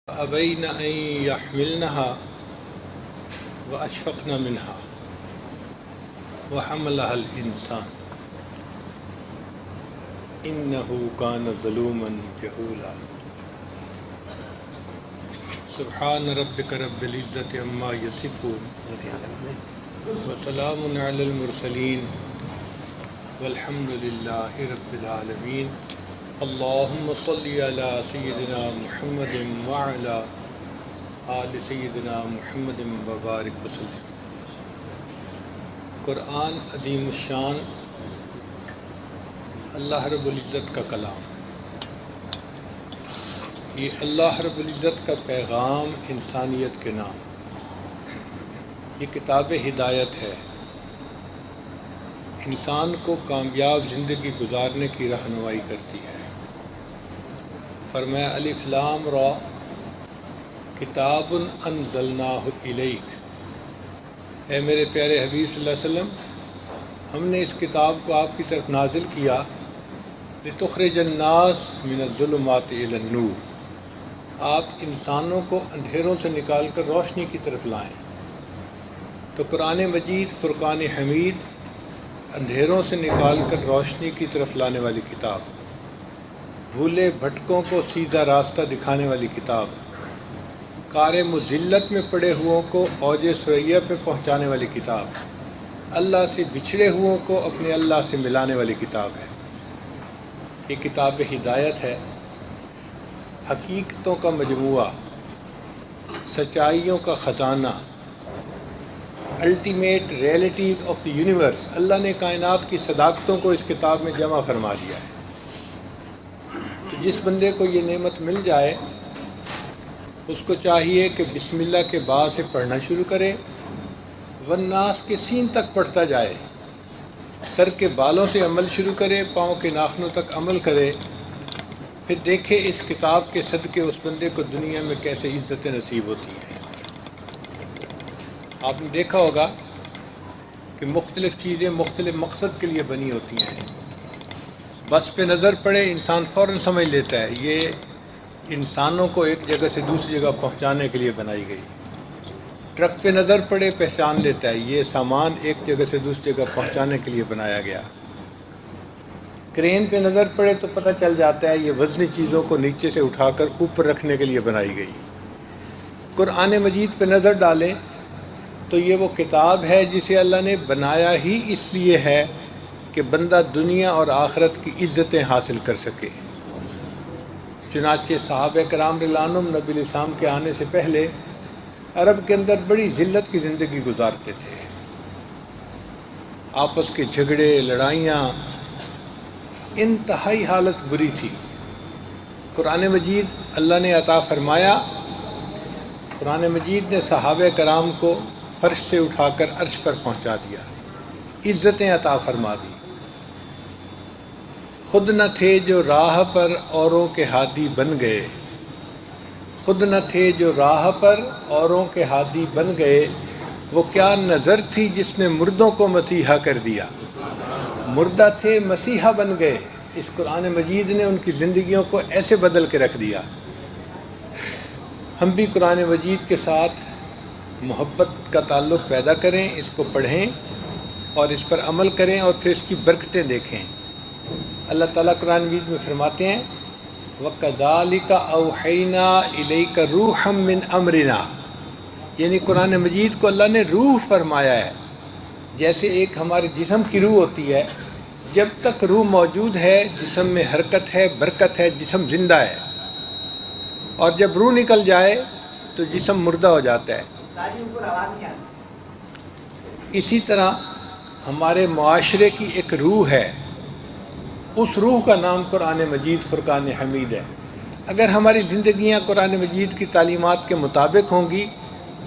أبين أن يحملنها وأشفقن منها وحملها الإنسان إنه كان ظلوما جهولا سبحان ربك رب العزة عما يصفون وسلام على المرسلين والحمد لله رب العالمين اللهم صل على سيدنا محمد وعلى آل سيدنا محمد وبارك وسلم۔ قرآن عظیم الشان اللہ رب العزت کا کلام، یہ اللہ رب العزت کا پیغام انسانیت کے نام، یہ کتاب ہدایت ہے، انسان کو کامیاب زندگی گزارنے کی رہنمائی کرتی ہے۔ فرمایا الف لام را کتاب انزلناہ الیک، اے میرے پیارے حبیب صلی اللہ علیہ وسلم، ہم نے اس کتاب کو آپ کی طرف نازل کیا لتخرج الناس من الظلمات الی النور، آپ انسانوں کو اندھیروں سے نکال کر روشنی کی طرف لائیں۔ تو قرآن مجید فرقان حمید اندھیروں سے نکال کر روشنی کی طرف لانے والی کتاب، بھولے بھٹکوں کو سیدھا راستہ دکھانے والی کتاب، کار مذلت میں پڑے ہوں کو اوج ثریا پہ پہنچانے والی کتاب، اللہ سے بچھڑے ہوں کو اپنے اللہ سے ملانے والی کتاب ہے۔ یہ کتاب ہدایت ہے، حقیقتوں کا مجموعہ، سچائیوں کا خزانہ، ultimate realities of the universe, Allah نے کائنات کی صداقتوں کو اس کتاب میں جمع فرما دیا ہے۔ تو جس بندے کو یہ نعمت مل جائے اس کو چاہیے کہ بسم اللہ کے بعد سے پڑھنا شروع کرے، والناس کے سین تک پڑھتا جائے، سر کے بالوں سے عمل شروع کرے، پاؤں کے ناخنوں تک عمل کرے، پھر دیکھے اس کتاب کے صدقے اس بندے کو دنیا میں کیسے عزت نصیب ہوتی ہے۔ آپ نے دیکھا ہوگا کہ مختلف چیزیں مختلف مقصد کے لیے بنی ہوتی ہیں۔ بس پہ نظر پڑے انسان فوراً سمجھ لیتا ہے یہ انسانوں کو ایک جگہ سے دوسری جگہ پہنچانے کے لیے بنائی گئی۔ ٹرک پہ نظر پڑے پہچان لیتا ہے یہ سامان ایک جگہ سے دوسری جگہ پہنچانے کے لیے بنایا گیا۔ کرین پہ نظر پڑے تو پتہ چل جاتا ہے یہ وزنی چیزوں کو نیچے سے اٹھا کر اوپر رکھنے کے لیے بنائی گئی۔ قرآن مجید پہ نظر ڈالے تو یہ وہ کتاب ہے جسے اللہ نے بنایا ہی اس لیے ہے کہ بندہ دنیا اور آخرت کی عزتیں حاصل کر سکے۔ چنانچہ صحابہ کرام رضی اللہ عنہم نبی الاسلام کے آنے سے پہلے عرب کے اندر بڑی ذلت کی زندگی گزارتے تھے، آپس کے جھگڑے لڑائیاں، انتہائی حالت بری تھی۔ قرآن مجید اللہ نے عطا فرمایا، قرآن مجید نے صحابہ کرام کو فرش سے اٹھا کر عرش پر پہنچا دیا، عزتیں عطا فرما دی۔ خود نہ تھے جو راہ پر اوروں کے ہادی بن گئے، خود نہ تھے جو راہ پر اوروں کے ہادی بن گئے، وہ کیا نظر تھی جس نے مردوں کو مسیحا کر دیا، مردہ تھے مسیحا بن گئے۔ اس قرآن مجید نے ان کی زندگیوں کو ایسے بدل کے رکھ دیا۔ ہم بھی قرآن مجید کے ساتھ محبت کا تعلق پیدا کریں، اس کو پڑھیں اور اس پر عمل کریں اور پھر اس کی برکتیں دیکھیں۔ اللہ تعالیٰ قرآن مجید میں فرماتے ہیں وَكَذَلِكَ أَوْحَيْنَا إِلَيْكَ رُوحًا مِّنْ أَمْرِنَا، یعنی قرآن مجید کو اللہ نے روح فرمایا ہے۔ جیسے ایک ہمارے جسم کی روح ہوتی ہے، جب تک روح موجود ہے جسم میں حرکت ہے، برکت ہے، جسم زندہ ہے، اور جب روح نکل جائے تو جسم مردہ ہو جاتا ہے۔ اسی طرح ہمارے معاشرے کی ایک روح ہے، اس روح کا نام قرآن مجید فرقان حمید ہے۔ اگر ہماری زندگیاں قرآن مجید کی تعلیمات کے مطابق ہوں گی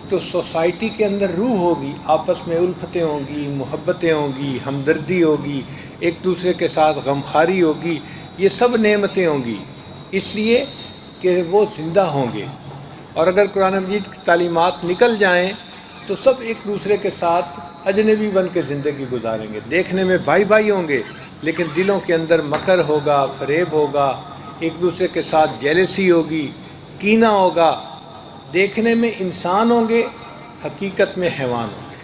تو سوسائٹی کے اندر روح ہوگی، آپس میں الفتیں ہوں گی، محبتیں ہوں گی، ہمدردی ہوگی، ایک دوسرے کے ساتھ غمخواری ہوگی، یہ سب نعمتیں ہوں گی، اس لیے کہ وہ زندہ ہوں گے۔ اور اگر قرآن مجید کی تعلیمات نکل جائیں تو سب ایک دوسرے کے ساتھ اجنبی بن کے زندگی گزاریں گے، دیکھنے میں بھائی بھائی ہوں گے لیکن دلوں کے اندر مکر ہوگا، فریب ہوگا، ایک دوسرے کے ساتھ جیلسی ہوگی، کینہ ہوگا، دیکھنے میں انسان ہوں گے، حقیقت میں حیوان ہوں گے۔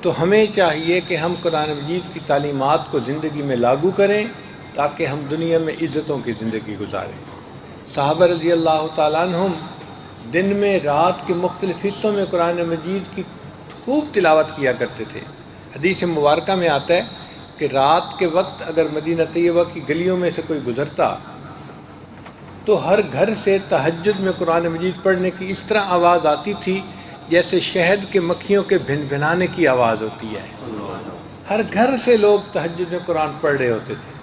تو ہمیں چاہیے کہ ہم قرآن مجید کی تعلیمات کو زندگی میں لاگو کریں تاکہ ہم دنیا میں عزتوں کی زندگی گزاریں۔ صحابہ رضی اللہ تعالیٰ عنہم دن میں رات کے مختلف حصوں میں قرآن مجید کی خوب تلاوت کیا کرتے تھے۔ حدیث مبارکہ میں آتا ہے کہ رات کے وقت اگر مدینہ طیبہ کی گلیوں میں سے کوئی گزرتا تو ہر گھر سے تہجد میں قرآن مجید پڑھنے کی اس طرح آواز آتی تھی جیسے شہد کے مکھیوں کے بھن بھنانے کی آواز ہوتی ہے۔ ہر گھر سے لوگ تہجد میں قرآن پڑھ رہے ہوتے تھے۔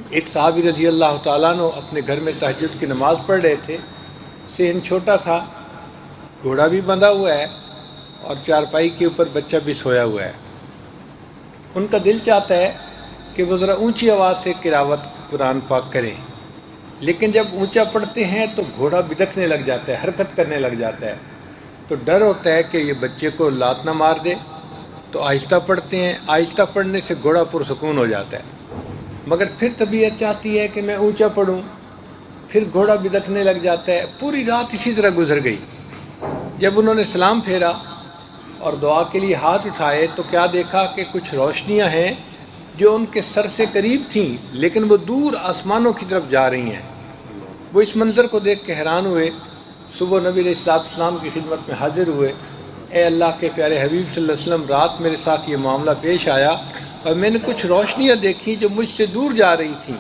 ایک صحابی رضی اللہ تعالیٰ عنہ اپنے گھر میں تہجد کی نماز پڑھ رہے تھے۔ صحن چھوٹا تھا، گھوڑا بھی بندھا ہوا ہے اور چارپائی کے اوپر بچہ بھی سویا ہوا ہے۔ ان کا دل چاہتا ہے کہ وہ ذرا اونچی آواز سے تلاوت قرآن پاک کریں، لیکن جب اونچا پڑھتے ہیں تو گھوڑا بدکنے لگ جاتا ہے، حرکت کرنے لگ جاتا ہے، تو ڈر ہوتا ہے کہ یہ بچے کو لات نہ مار دے، تو آہستہ پڑھتے ہیں۔ آہستہ پڑھنے سے گھوڑا پرسکون ہو جاتا ہے، مگر پھر طبیعت چاہتی ہے کہ میں اونچا پڑھوں، پھر گھوڑا بدکنے لگ جاتا ہے۔ پوری رات اسی طرح گزر گئی۔ جب انہوں نے سلام پھیرا اور دعا کے لیے ہاتھ اٹھائے تو کیا دیکھا کہ کچھ روشنیاں ہیں جو ان کے سر سے قریب تھیں لیکن وہ دور آسمانوں کی طرف جا رہی ہیں۔ وہ اس منظر کو دیکھ کے حیران ہوئے۔ صبح نبی علیہ السلام کی خدمت میں حاضر ہوئے، اے اللہ کے پیارے حبیب صلی اللہ علیہ وسلم، رات میرے ساتھ یہ معاملہ پیش آیا اور میں نے کچھ روشنیاں دیکھیں جو مجھ سے دور جا رہی تھیں۔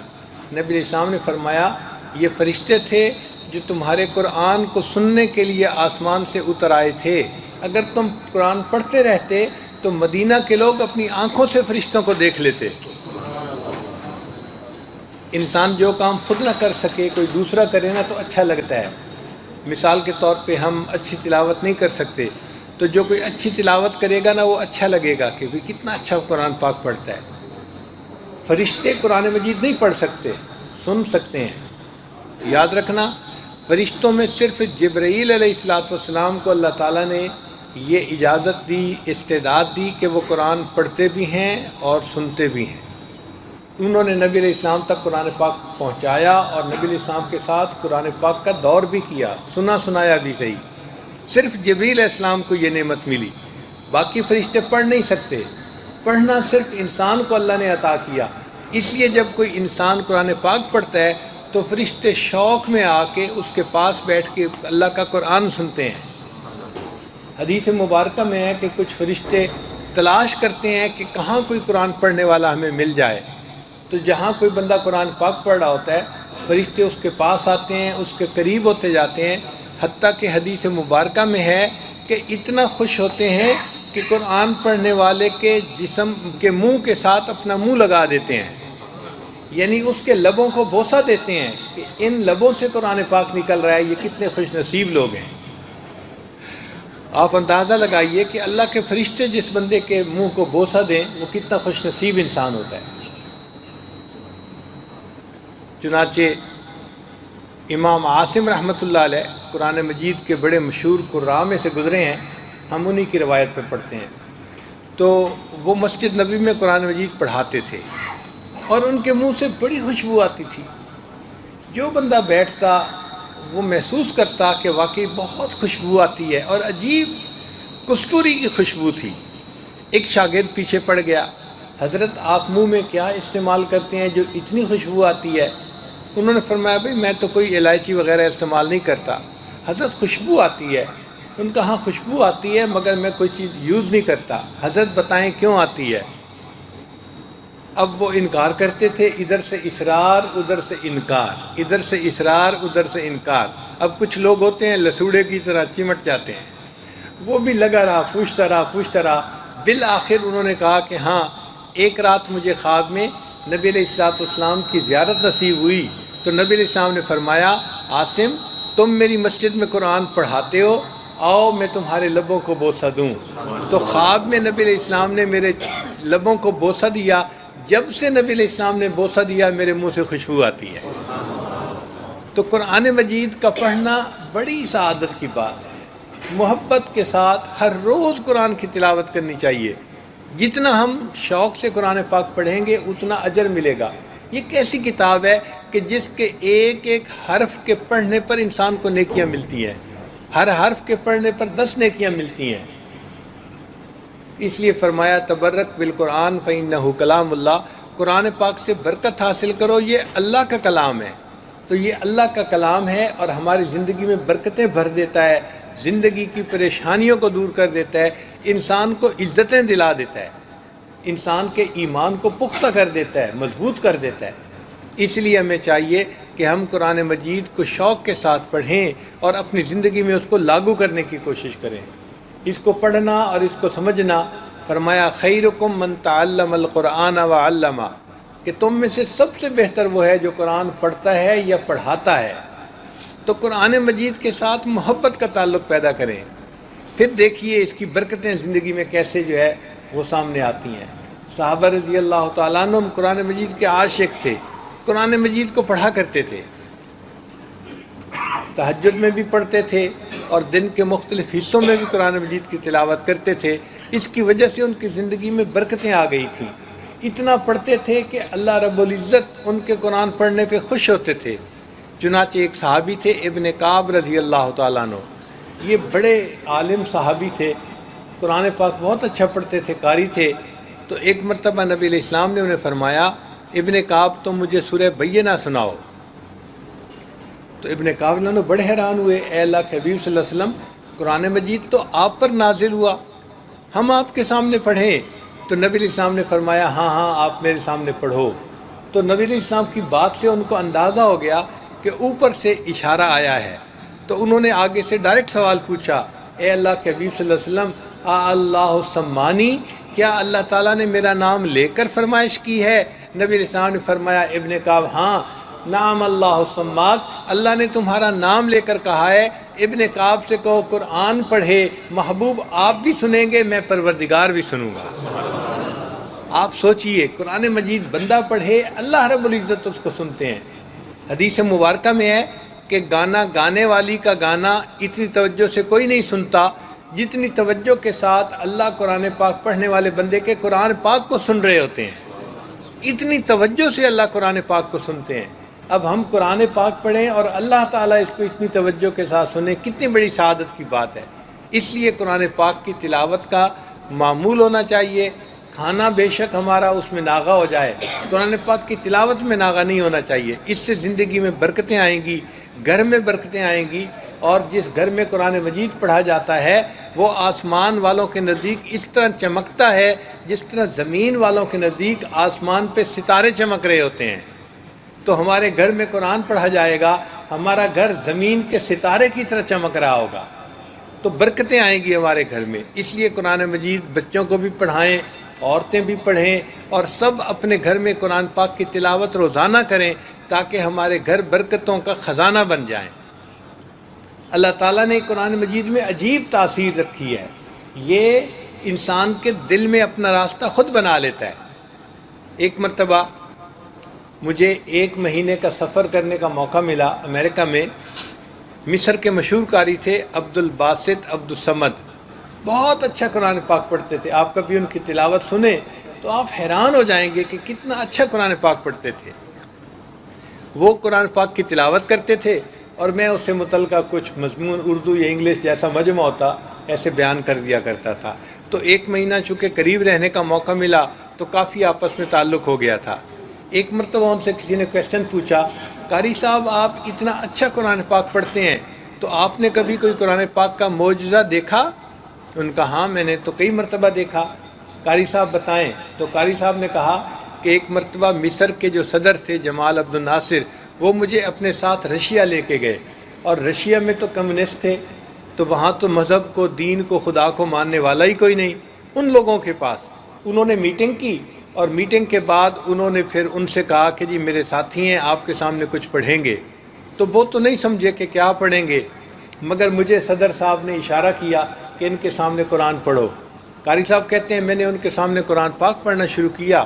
نبی علیہ السلام نے فرمایا یہ فرشتے تھے جو تمہارے قرآن کو سننے کے لیے آسمان سے اتر آئے تھے۔ اگر تم قرآن پڑھتے رہتے تو مدینہ کے لوگ اپنی آنکھوں سے فرشتوں کو دیکھ لیتے۔ انسان جو کام خود نہ کر سکے کوئی دوسرا کرے نا تو اچھا لگتا ہے۔ مثال کے طور پہ ہم اچھی تلاوت نہیں کر سکتے تو جو کوئی اچھی تلاوت کرے گا نا وہ اچھا لگے گا کہ بھی کتنا اچھا قرآن پاک پڑھتا ہے۔ فرشتے قرآن مجید نہیں پڑھ سکتے، سن سکتے ہیں۔ یاد رکھنا، فرشتوں میں صرف جبرائیل علیہ السلام کو اللہ تعالیٰ نے یہ اجازت دی، استعداد دی کہ وہ قرآن پڑھتے بھی ہیں اور سنتے بھی ہیں۔ انہوں نے نبی علیہ السلام تک قرآن پاک پہنچایا اور نبی علیہ السلام کے ساتھ قرآن پاک کا دور بھی کیا، سنا سنایا بھی صحیح۔ صرف جبرائیل علیہ السلام کو یہ نعمت ملی، باقی فرشتے پڑھ نہیں سکتے۔ پڑھنا صرف انسان کو اللہ نے عطا کیا، اس لیے جب کوئی انسان قرآن پاک پڑھتا ہے تو فرشتے شوق میں آ کے اس کے پاس بیٹھ کے اللہ کا قرآن سنتے ہیں۔ حدیث مبارکہ میں ہے کہ کچھ فرشتے تلاش کرتے ہیں کہ کہاں کوئی قرآن پڑھنے والا ہمیں مل جائے، تو جہاں کوئی بندہ قرآن پاک پڑھ رہا ہوتا ہے فرشتے اس کے پاس آتے ہیں، اس کے قریب ہوتے جاتے ہیں، حتیٰ کہ حدیث مبارکہ میں ہے کہ اتنا خوش ہوتے ہیں کہ قرآن پڑھنے والے کے جسم کے منہ کے ساتھ اپنا منہ لگا دیتے ہیں، یعنی اس کے لبوں کو بوسہ دیتے ہیں کہ ان لبوں سے قرآن پاک نکل رہا ہے، یہ کتنے خوش نصیب لوگ ہیں۔ آپ اندازہ لگائیے کہ اللہ کے فرشتے جس بندے کے منہ کو بوسہ دیں وہ کتنا خوش نصیب انسان ہوتا ہے۔ چنانچہ امام عاصم رحمۃ اللہ علیہ قرآن مجید کے بڑے مشہور قراء میں سے گزرے ہیں، ہم انہی کی روایت پہ پڑھتے ہیں۔ تو وہ مسجد نبی میں قرآن مجید پڑھاتے تھے اور ان کے منہ سے بڑی خوشبو آتی تھی۔ جو بندہ بیٹھتا وہ محسوس کرتا کہ واقعی بہت خوشبو آتی ہے، اور عجیب کستوری کی خوشبو تھی۔ ایک شاگرد پیچھے پڑ گیا، حضرت آپ منہ میں کیا استعمال کرتے ہیں جو اتنی خوشبو آتی ہے؟ انہوں نے فرمایا بھئی میں تو کوئی الائچی وغیرہ استعمال نہیں کرتا، حضرت خوشبو آتی ہے۔ ان کا ہاں خوشبو آتی ہے مگر میں کوئی چیز یوز نہیں کرتا۔ حضرت بتائیں کیوں آتی ہے؟ اب وہ انکار کرتے تھے، ادھر سے اصرار ادھر سے انکار، ادھر سے اصرار ادھر سے انکار۔ اب کچھ لوگ ہوتے ہیں لسوڑے کی طرح چمٹ جاتے ہیں، وہ بھی لگا رہا، پوچھتا رہا۔ بالآخر انہوں نے کہا کہ ہاں، ایک رات مجھے خواب میں نبی علیہ السلام کی زیارت نصیب ہوئی تو نبی علیہ السلام نے فرمایا عاصم تم میری مسجد میں قرآن پڑھاتے ہو، آؤ میں تمہارے لبوں کو بوسہ دوں۔ تو خواب میں نبی علیہ السلام نے میرے لبوں کو بوسہ دیا، جب سے نبی علیہ السلام نے بوسہ دیا میرے منہ سے خوشبو آتی ہے۔ تو قرآن مجید کا پڑھنا بڑی سعادت کی بات ہے۔ محبت کے ساتھ ہر روز قرآن کی تلاوت کرنی چاہیے۔ جتنا ہم شوق سے قرآن پاک پڑھیں گے اتنا اجر ملے گا۔ یہ کیسی کتاب ہے کہ جس کے ایک ایک حرف کے پڑھنے پر انسان کو نیکیاں ملتی ہیں، ہر حرف کے پڑھنے پر 10 نیکیاں ملتی ہیں۔ اس لیے فرمایا تبرک بالقرآن فإنہ کلام اللہ، قرآن پاک سے برکت حاصل کرو، یہ اللہ کا کلام ہے۔ تو یہ اللہ کا کلام ہے اور ہماری زندگی میں برکتیں بھر دیتا ہے، زندگی کی پریشانیوں کو دور کر دیتا ہے، انسان کو عزتیں دلا دیتا ہے، انسان کے ایمان کو پختہ کر دیتا ہے، مضبوط کر دیتا ہے۔ اس لیے ہمیں چاہیے کہ ہم قرآن مجید کو شوق کے ساتھ پڑھیں اور اپنی زندگی میں اس کو لاگو کرنے کی کوشش کریں، اس کو پڑھنا اور اس کو سمجھنا۔ فرمایا خیرکم من تعلم القرآن وعلمہ، کہ تم میں سے سب سے بہتر وہ ہے جو قرآن پڑھتا ہے یا پڑھاتا ہے۔ تو قرآن مجید کے ساتھ محبت کا تعلق پیدا کریں، پھر دیکھیے اس کی برکتیں زندگی میں کیسے جو ہے وہ سامنے آتی ہیں۔ صحابہ رضی اللہ تعالیٰ عنہ قرآن مجید کے عاشق تھے، قرآن مجید کو پڑھا کرتے تھے، تہجد میں بھی پڑھتے تھے اور دن کے مختلف حصوں میں بھی قرآن مجید کی تلاوت کرتے تھے۔ اس کی وجہ سے ان کی زندگی میں برکتیں آ گئی تھیں، اتنا پڑھتے تھے کہ اللہ رب العزت ان کے قرآن پڑھنے پہ خوش ہوتے تھے۔ چنانچہ ایک صحابی تھے ابن کعب رضی اللہ تعالیٰ عنہ، یہ بڑے عالم صحابی تھے، قرآن پاک بہت اچھا پڑھتے تھے، قاری تھے۔ تو ایک مرتبہ نبی علیہ السلام نے انہیں فرمایا ابن کعب تم مجھے سورہ بینہ سناؤ۔ تو ابن کعب نے بڑے حیران ہوئے، اے اللہ کے حبیب صلی اللہ علیہ وسلم، قرآن مجید تو آپ پر نازل ہوا، ہم آپ کے سامنے پڑھیں؟ تو نبی علیہ السلام نے فرمایا ہاں ہاں آپ میرے سامنے پڑھو۔ تو نبی علیہ السلام کی بات سے ان کو اندازہ ہو گیا کہ اوپر سے اشارہ آیا ہے، تو انہوں نے آگے سے ڈائریکٹ سوال پوچھا، اے اللہ کے حبیب صلی اللہ علیہ وسلم اللہ سمانی، کیا اللہ تعالیٰ نے میرا نام لے کر فرمائش کی ہے؟ نبی علیہ السلام نے فرمایا ابن کعب ہاں، نام اللہ سماک، اللہ نے تمہارا نام لے کر کہا ہے۔ ابن کعب سے کہو قرآن پڑھے، محبوب آپ بھی سنیں گے، میں پروردگار بھی سنوں گا۔ آپ سوچئے قرآن مجید بندہ پڑھے، اللہ رب العزت اس کو سنتے ہیں۔ حدیث مبارکہ میں ہے کہ گانا گانے والی کا گانا اتنی توجہ سے کوئی نہیں سنتا جتنی توجہ کے ساتھ اللہ قرآن پاک پڑھنے والے بندے کے قرآن پاک کو سن رہے ہوتے ہیں، اتنی توجہ سے اللہ قرآن پاک کو سنتے ہیں۔ اب ہم قرآن پاک پڑھیں اور اللہ تعالیٰ اس کو اتنی توجہ کے ساتھ سنیں، کتنی بڑی سعادت کی بات ہے۔ اس لیے قرآن پاک کی تلاوت کا معمول ہونا چاہیے، کھانا بے شک ہمارا اس میں ناغہ ہو جائے، قرآن پاک کی تلاوت میں ناغہ نہیں ہونا چاہیے۔ اس سے زندگی میں برکتیں آئیں گی، گھر میں برکتیں آئیں گی، اور جس گھر میں قرآن مجید پڑھا جاتا ہے وہ آسمان والوں کے نزدیک اس طرح چمکتا ہے جس طرح زمین والوں کے نزدیک آسمان پہ ستارے چمک رہے ہوتے ہیں۔ تو ہمارے گھر میں قرآن پڑھا جائے گا، ہمارا گھر زمین کے ستارے کی طرح چمک رہا ہوگا، تو برکتیں آئیں گی ہمارے گھر میں۔ اس لیے قرآن مجید بچوں کو بھی پڑھائیں، عورتیں بھی پڑھیں، اور سب اپنے گھر میں قرآن پاک کی تلاوت روزانہ کریں تاکہ ہمارے گھر برکتوں کا خزانہ بن جائیں۔ اللہ تعالیٰ نے قرآن مجید میں عجیب تاثیر رکھی ہے، یہ انسان کے دل میں اپنا راستہ خود بنا لیتا ہے۔ ایک مرتبہ مجھے 1 مہینے کا سفر کرنے کا موقع ملا امریکہ میں۔ مصر کے مشہور قاری تھے عبد الباسط عبد الصمد، بہت اچھا قرآن پاک پڑھتے تھے۔ آپ کبھی ان کی تلاوت سنیں تو آپ حیران ہو جائیں گے کہ کتنا اچھا قرآن پاک پڑھتے تھے۔ وہ قرآن پاک کی تلاوت کرتے تھے اور میں اس سے متعلقہ کچھ مضمون اردو یا انگلش جیسا مجمع ہوتا ایسے بیان کر دیا کرتا تھا۔ تو 1 مہینہ چونکہ قریب رہنے کا موقع ملا تو کافی آپس میں تعلق ہو گیا تھا۔ ایک مرتبہ ان سے کسی نے کویسچن پوچھا، قاری صاحب آپ اتنا اچھا قرآن پاک پڑھتے ہیں تو آپ نے کبھی کوئی قرآن پاک کا معجزہ دیکھا؟ ان کا ہاں میں نے تو کئی مرتبہ دیکھا۔ قاری صاحب بتائیں؟ تو قاری صاحب نے کہا کہ ایک مرتبہ مصر کے جو صدر تھے جمال عبد الناصر، وہ مجھے اپنے ساتھ رشیا لے کے گئے، اور رشیا میں تو کمیونسٹ تھے، تو وہاں تو مذہب کو، دین کو، خدا کو ماننے والا ہی کوئی نہیں ان لوگوں کے پاس۔ انہوں نے میٹنگ کی اور میٹنگ کے بعد انہوں نے پھر ان سے کہا کہ جی میرے ساتھی ہیں آپ کے سامنے کچھ پڑھیں گے، تو وہ تو نہیں سمجھے کہ کیا پڑھیں گے، مگر مجھے صدر صاحب نے اشارہ کیا کہ ان کے سامنے قرآن پڑھو۔ قاری صاحب کہتے ہیں میں نے ان کے سامنے قرآن پاک پڑھنا شروع کیا۔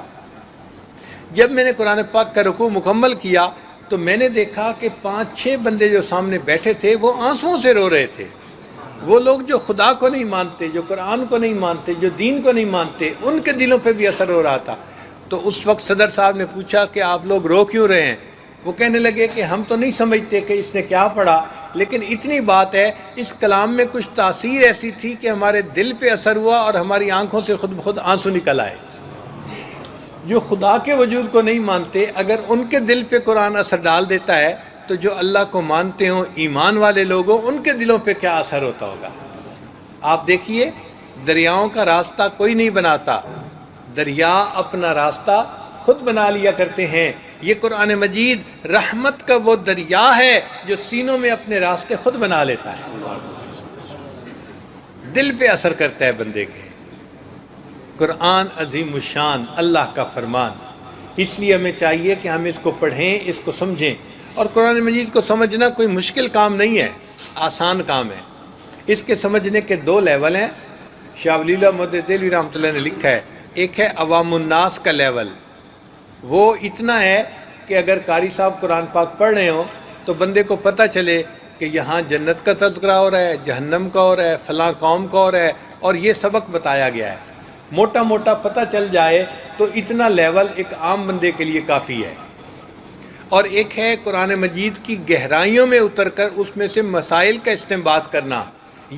جب میں نے قرآن پاک کا رکوع مکمل کیا تو میں نے دیکھا کہ 5-6 بندے جو سامنے بیٹھے تھے وہ آنسوؤں سے رو رہے تھے۔ وہ لوگ جو خدا کو نہیں مانتے، جو قرآن کو نہیں مانتے، جو دین کو نہیں مانتے، ان کے دلوں پہ بھی اثر ہو رہا تھا۔ تو اس وقت صدر صاحب نے پوچھا کہ آپ لوگ رو کیوں رہے ہیں؟ وہ کہنے لگے کہ ہم تو نہیں سمجھتے کہ اس نے کیا پڑھا، لیکن اتنی بات ہے اس کلام میں کچھ تاثیر ایسی تھی کہ ہمارے دل پہ اثر ہوا اور ہماری آنکھوں سے خود بخود آنسو نکل آئے۔ جو خدا کے وجود کو نہیں مانتے، اگر ان کے دل پہ قرآن اثر ڈال دیتا ہے تو جو اللہ کو مانتے ہوں، ایمان والے لوگ ہوں، ان کے دلوں پہ کیا اثر ہوتا ہوگا۔ آپ دیکھیے، دریاؤں کا راستہ کوئی نہیں بناتا، دریا اپنا راستہ خود بنا لیا کرتے ہیں۔ یہ قرآن مجید رحمت کا وہ دریا ہے جو سینوں میں اپنے راستے خود بنا لیتا ہے، دل پہ اثر کرتا ہے بندے کے۔ قرآن عظیم الشان، اللہ کا فرمان، اس لیے ہمیں چاہیے کہ ہم اس کو پڑھیں، اس کو سمجھیں۔ اور قرآن مجید کو سمجھنا کوئی مشکل کام نہیں ہے، آسان کام ہے۔ اس کے سمجھنے کے دو لیول ہیں۔ شاہ ولی اللہ محدث دہلوی رحمۃ اللہ نے لکھا ہے، ایک ہے عوام الناس کا لیول، وہ اتنا ہے کہ اگر قاری صاحب قرآن پاک پڑھ رہے ہوں تو بندے کو پتہ چلے کہ یہاں جنت کا تذکرہ ہو رہا ہے، جہنم کا ہو رہا ہے، فلاں قوم کا ہو رہا ہے، اور یہ سبق بتایا گیا ہے، موٹا موٹا پتہ چل جائے تو اتنا لیول ایک عام بندے کے لیے کافی ہے۔ اور ایک ہے قرآن مجید کی گہرائیوں میں اتر کر اس میں سے مسائل کا استنباط کرنا،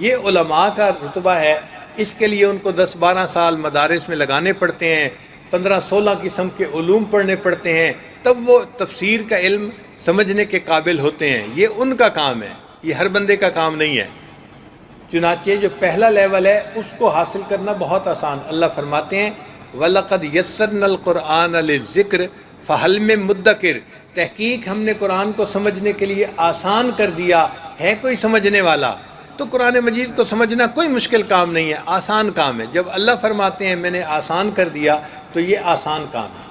یہ علماء کا رتبہ ہے۔ اس کے لیے ان کو 10-12 سال مدارس میں لگانے پڑتے ہیں، 15-16 قسم کے علوم پڑھنے پڑتے ہیں، تب وہ تفسیر کا علم سمجھنے کے قابل ہوتے ہیں۔ یہ ان کا کام ہے، یہ ہر بندے کا کام نہیں ہے۔ چنانچہ جو پہلا لیول ہے اس کو حاصل کرنا بہت آسان۔ اللہ فرماتے ہیں وَلَقَدْ يَسَّرْنَا الْقُرْآنَ لِلذِّكْرِ فَهَلْ مِن مُدَّكِرٍ، تحقیق ہم نے قرآن کو سمجھنے کے لیے آسان کر دیا، ہے کوئی سمجھنے والا؟ تو قرآن مجید کو سمجھنا کوئی مشکل کام نہیں ہے، آسان کام ہے۔ جب اللہ فرماتے ہیں میں نے آسان کر دیا تو یہ آسان کام ہے۔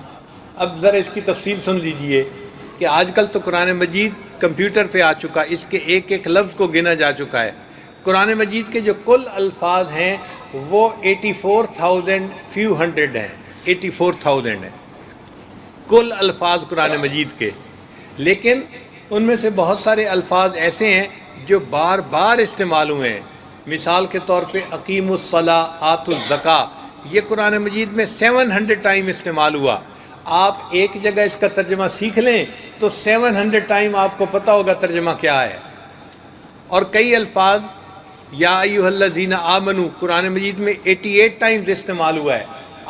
اب ذرا اس کی تفصیل سن لیجئے کہ آج کل تو قرآن مجید کمپیوٹر پہ آ چکا، اس کے ایک ایک لفظ کو گنا جا چکا ہے۔ قرآن مجید کے جو کل الفاظ ہیں وہ 84,000 فیو ہنڈریڈ ہیں، 84,000 ہیں کل الفاظ قرآن مجید کے، لیکن ان میں سے بہت سارے الفاظ ایسے ہیں جو بار بار استعمال ہوئے ہیں۔ مثال کے طور پہ اقیم الصلاۃ، آتوا الزکاۃ، یہ قرآن مجید میں 700 ٹائم استعمال ہوا۔ آپ ایک جگہ اس کا ترجمہ سیکھ لیں تو 700 ٹائم آپ کو پتہ ہوگا ترجمہ کیا ہے۔ اور کئی الفاظ یا ایھا الذین آمنو قرآن مجید میں 88 ٹائمز استعمال ہوا ہے۔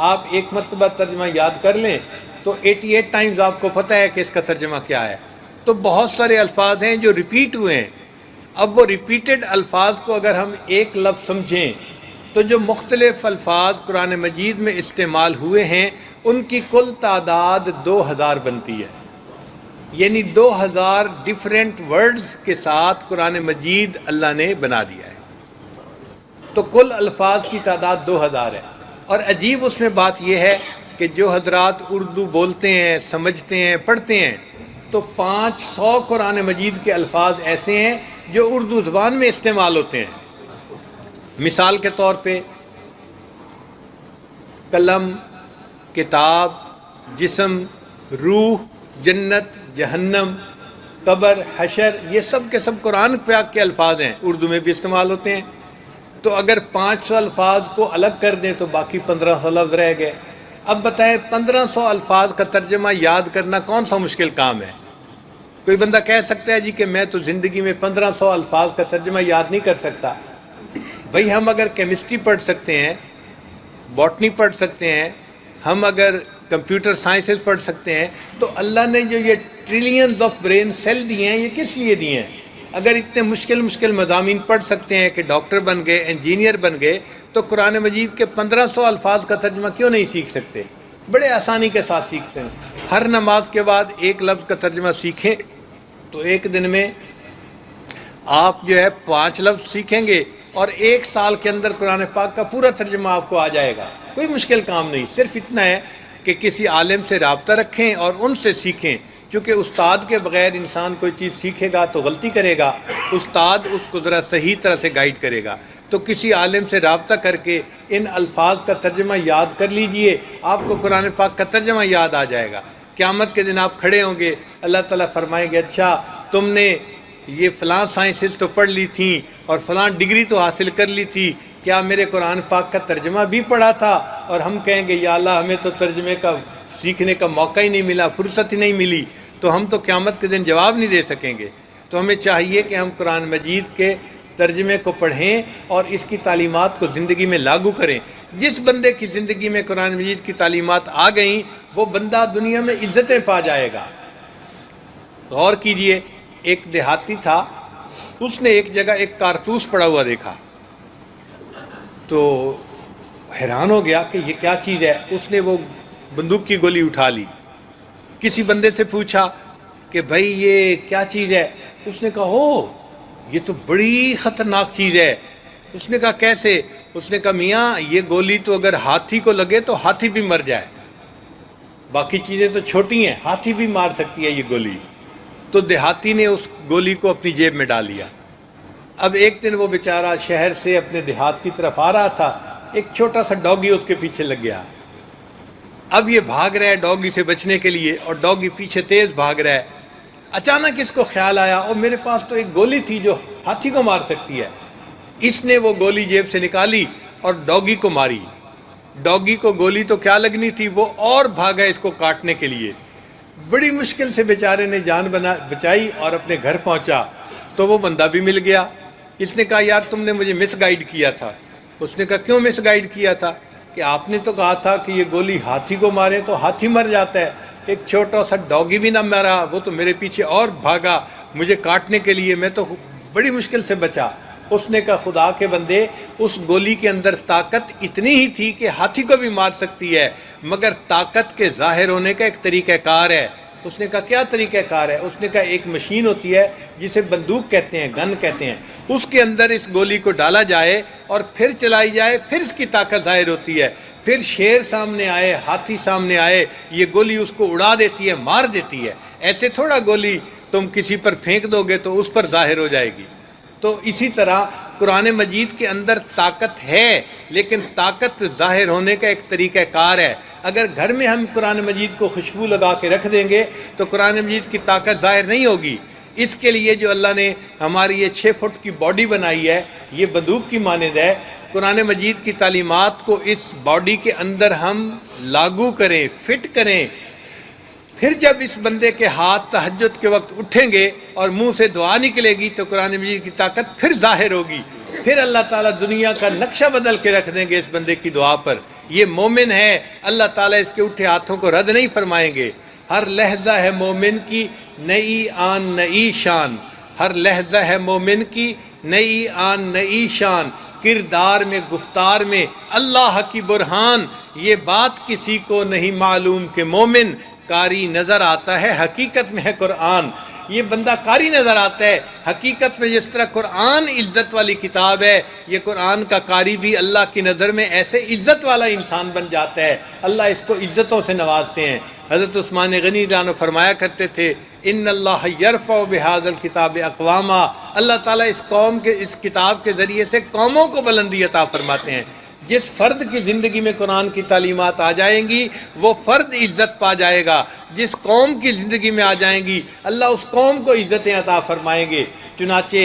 آپ ایک مرتبہ ترجمہ یاد کر لیں تو 88 ٹائمز آپ کو پتہ ہے کہ اس کا ترجمہ کیا ہے۔ تو بہت سارے الفاظ ہیں جو ریپیٹ ہوئے ہیں۔ اب وہ ریپیٹڈ الفاظ کو اگر ہم ایک لفظ سمجھیں تو جو مختلف الفاظ قرآن مجید میں استعمال ہوئے ہیں ان کی کل تعداد 2000 بنتی ہے، یعنی 2000 ڈیفرنٹ ورڈز کے ساتھ قرآن مجید اللہ نے بنا دیا ہے۔ تو کل الفاظ کی تعداد 2000 ہے۔ اور عجیب اس میں بات یہ ہے کہ جو حضرات اردو بولتے ہیں، سمجھتے ہیں، پڑھتے ہیں، تو 500 قرآن مجید کے الفاظ ایسے ہیں جو اردو زبان میں استعمال ہوتے ہیں۔ مثال کے طور پہ قلم، کتاب، جسم، روح، جنت، جہنم، قبر، حشر، یہ سب کے سب قرآن پاک کے الفاظ ہیں، اردو میں بھی استعمال ہوتے ہیں۔ تو اگر 500 الفاظ کو الگ کر دیں تو باقی 1500 لفظ رہ گئے۔ اب بتائیں 1500 الفاظ کا ترجمہ یاد کرنا کون سا مشکل کام ہے؟ کوئی بندہ کہہ سکتا ہے جی کہ میں تو زندگی میں 1500 الفاظ کا ترجمہ یاد نہیں کر سکتا۔ بھئی ہم اگر کیمسٹری پڑھ سکتے ہیں، باٹنی پڑھ سکتے ہیں، ہم اگر کمپیوٹر سائنسز پڑھ سکتے ہیں، تو اللہ نے جو یہ ٹریلینز آف برین سیل دیے ہیں یہ کس لیے دیے ہیں؟ اگر اتنے مشکل مضامین پڑھ سکتے ہیں کہ ڈاکٹر بن گئے، انجینئر بن گئے، تو قرآن مجید کے 1500 الفاظ کا ترجمہ کیوں نہیں سیکھ سکتے؟ بڑے آسانی کے ساتھ سیکھتے ہیں۔ ہر نماز کے بعد ایک لفظ کا ترجمہ سیکھیں تو ایک دن میں آپ جو ہے 5 لفظ سیکھیں گے اور 1 سال کے اندر قرآن پاک کا پورا ترجمہ آپ کو آ جائے گا۔ کوئی مشکل کام نہیں، صرف اتنا ہے کہ کسی عالم سے رابطہ رکھیں اور ان سے سیکھیں، کیونکہ استاد کے بغیر انسان کوئی چیز سیکھے گا تو غلطی کرے گا، استاد اس کو ذرا صحیح طرح سے گائیڈ کرے گا۔ تو کسی عالم سے رابطہ کر کے ان الفاظ کا ترجمہ یاد کر لیجئے، آپ کو قرآن پاک کا ترجمہ یاد آ جائے گا۔ قیامت کے دن آپ کھڑے ہوں گے، اللہ تعالیٰ فرمائیں گے اچھا تم نے یہ فلاں سائنسز تو پڑھ لی تھیں اور فلاں ڈگری تو حاصل کر لی تھی، کیا میرے قرآن پاک کا ترجمہ بھی پڑھا تھا؟ اور ہم کہیں گے یا اللہ ہمیں تو ترجمے کا سیکھنے کا موقع ہی نہیں ملا، فرصت ہی نہیں ملی۔ تو ہم تو قیامت کے دن جواب نہیں دے سکیں گے. تو ہمیں چاہیے کہ ہم قرآن مجید کے ترجمے کو پڑھیں اور اس کی تعلیمات کو زندگی میں لاگو کریں. جس بندے کی زندگی میں قرآن مجید کی تعلیمات آ گئیں وہ بندہ دنیا میں عزتیں پا جائے گا. غور کیجئے، ایک دیہاتی تھا، اس نے ایک جگہ ایک کارتوس پڑا ہوا دیکھا تو حیران ہو گیا کہ یہ کیا چیز ہے. اس نے وہ بندوق کی گولی اٹھا لی. کسی بندے سے پوچھا کہ بھائی یہ کیا چیز ہے؟ اس نے کہا ہو یہ تو بڑی خطرناک چیز ہے. اس نے کہا کیسے؟ اس نے کہا میاں یہ گولی تو اگر ہاتھی کو لگے تو ہاتھی بھی مر جائے، باقی چیزیں تو چھوٹی ہیں، ہاتھی بھی مار سکتی ہے یہ گولی. تو دیہاتی نے اس گولی کو اپنی جیب میں ڈال لیا. اب ایک دن وہ بیچارہ شہر سے اپنے دیہات کی طرف آ رہا تھا، ایک چھوٹا سا ڈوگی اس کے پیچھے لگ گیا. اب یہ بھاگ رہا ہے ڈوگی سے بچنے کے لیے اور ڈوگی پیچھے تیز بھاگ رہا ہے. اچانک اس کو خیال آیا اور میرے پاس تو ایک گولی تھی جو ہاتھی کو مار سکتی ہے. اس نے وہ گولی جیب سے نکالی اور ڈوگی کو ماری. ڈوگی کو گولی تو کیا لگنی تھی، وہ اور بھاگا اس کو کاٹنے کے لیے. بڑی مشکل سے بیچارے نے جان بچائی اور اپنے گھر پہنچا تو وہ بندہ بھی مل گیا. اس نے کہا یار تم نے مجھے مس گائیڈ کیا تھا. اس نے کہا کیوں مس گائیڈ کیا تھا؟ کہ آپ نے تو کہا تھا کہ یہ گولی ہاتھی کو مارے تو ہاتھی مر جاتا ہے، ایک چھوٹا سا ڈوگی بھی نہ مرا، وہ تو میرے پیچھے اور بھاگا مجھے کاٹنے کے لیے، میں تو بڑی مشکل سے بچا. اس نے کہا خدا کے بندے، اس گولی کے اندر طاقت اتنی ہی تھی کہ ہاتھی کو بھی مار سکتی ہے، مگر طاقت کے ظاہر ہونے کا ایک طریقہ کار ہے. اس نے کہا کیا طریقہ کار ہے؟ اس نے کہا ایک مشین ہوتی ہے جسے بندوق کہتے ہیں، گن کہتے ہیں، اس کے اندر اس گولی کو ڈالا جائے اور پھر چلائی جائے، پھر اس کی طاقت ظاہر ہوتی ہے. پھر شیر سامنے آئے، ہاتھی سامنے آئے، یہ گولی اس کو اڑا دیتی ہے، مار دیتی ہے. ایسے تھوڑا گولی تم کسی پر پھینک دو گے تو اس پر ظاہر ہو جائے گی. تو اسی طرح قرآن مجید کے اندر طاقت ہے، لیکن طاقت ظاہر ہونے کا ایک طریقہ کار ہے. اگر گھر میں ہم قرآن مجید کو خوشبو لگا کے رکھ دیں گے تو قرآن مجید کی طاقت ظاہر نہیں ہوگی. اس کے لیے جو اللہ نے ہماری یہ 6 فٹ کی باڈی بنائی ہے، یہ بندوق کی مانند ہے. قرآن مجید کی تعلیمات کو اس باڈی کے اندر ہم لاگو کریں، فٹ کریں. پھر جب اس بندے کے ہاتھ تہجد کے وقت اٹھیں گے اور منہ سے دعا نکلے گی تو قرآن مجید کی طاقت پھر ظاہر ہوگی. پھر اللہ تعالیٰ دنیا کا نقشہ بدل کے رکھ دیں گے اس بندے کی دعا پر. یہ مومن ہے، اللہ تعالیٰ اس کے اٹھے ہاتھوں کو رد نہیں فرمائیں گے. ہر لحظہ ہے مومن کی نئی آن نئی شان، ہر لحظہ ہے مومن کی نئی آن نئی شان. کردار میں گفتار میں اللہ کی برہان، یہ بات کسی کو نہیں معلوم کہ مومن قاری نظر آتا ہے حقیقت میں ہے قرآن. یہ بندہ قاری نظر آتا ہے، حقیقت میں جس طرح قرآن عزت والی کتاب ہے، یہ قرآن کا قاری بھی اللہ کی نظر میں ایسے عزت والا انسان بن جاتا ہے. اللہ اس کو عزتوں سے نوازتے ہیں. حضرت عثمان غنی رضی اللہ عنہ فرمایا کرتے تھے ان اللہ یرفع بہذا الکتاب اقواما، اللہ تعالیٰ اس قوم کے اس کتاب کے ذریعے سے قوموں کو بلندی عطا فرماتے ہیں. جس فرد کی زندگی میں قرآن کی تعلیمات آ جائیں گی وہ فرد عزت پا جائے گا. جس قوم کی زندگی میں آ جائیں گی اللہ اس قوم کو عزتیں عطا فرمائیں گے. چنانچہ